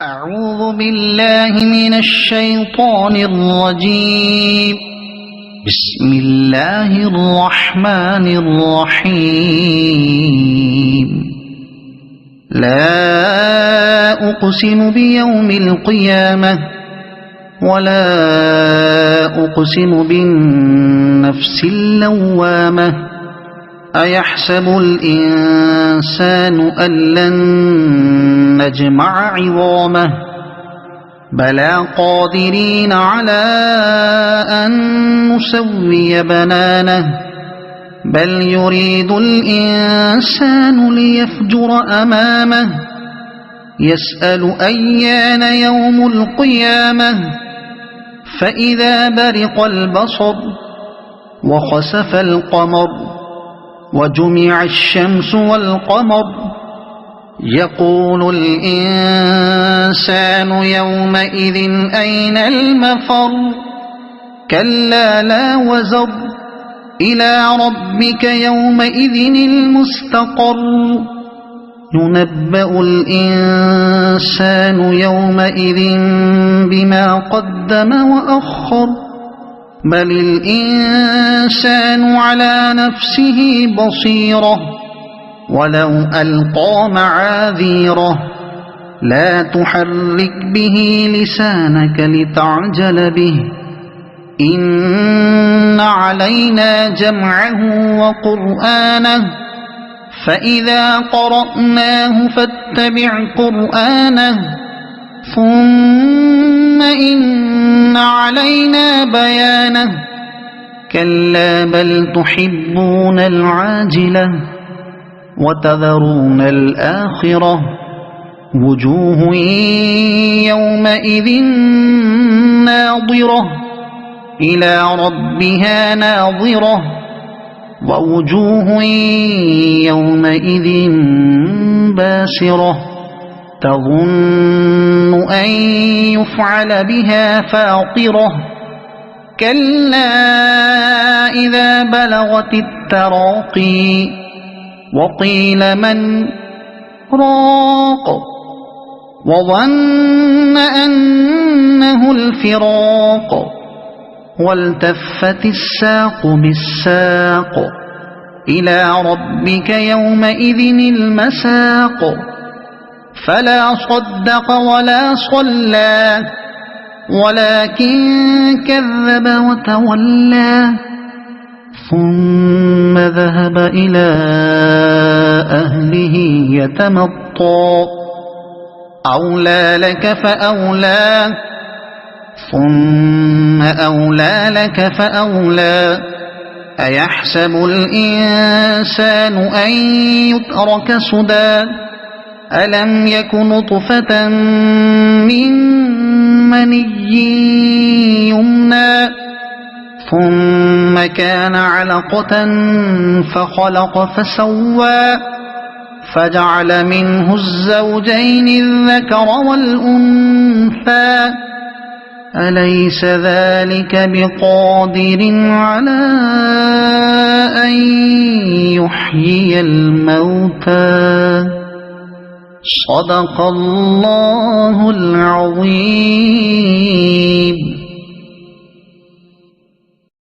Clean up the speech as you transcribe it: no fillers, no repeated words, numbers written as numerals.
أعوذ بالله من الشيطان الرجيم. بسم الله الرحمن الرحيم. لا أقسم بيوم القيامة ولا أقسم بالنفس اللوامة. أيحسب الإنسان أن لن نجمع عظامه بلى قادرين على أن نسوي بنانه بل يريد الإنسان ليفجر أمامه يسأل أيان يوم القيامة فإذا برق البصر وخسف القمر وجمع الشمس والقمر يقول الإنسان يومئذ أين المفر كلا لا وزر إلى ربك يومئذ المستقر ينبأ الإنسان يومئذ بما قدم وأخر بل الإنسان على نفسه بصيرة ولو ألقى معاذيره لا تحرك به لسانك لتعجل به إن علينا جمعه وقرآنه فإذا قرأناه فاتبع قرآنه ثم إن علينا بيانه كلا بل تحبون العاجلة وتذرون الآخرة وجوه يومئذ ناظرة إلى ربها ناظرة ووجوه يومئذ باسرة تظن أن يفعل بها فاقرة كلا إذا بلغت التراقي وقيل من راق وظن أنه الفراق والتفت الساق بالساق إلى ربك يومئذ المساق فلا صدق ولا صلى ولكن كذب وتولى ثم ذهب إلى أهله يتمطى أولى لك فأولى ثم أولى لك فأولى أيحسب الإنسان أن يترك سدى ألم يك نطفة من مني يمنى ثم كان علقة فخلق فسوى فجعل منه الزوجين الذكر والأنثى أليس ذلك بقادر على أن يحيي الموتى صدق الله العظيم.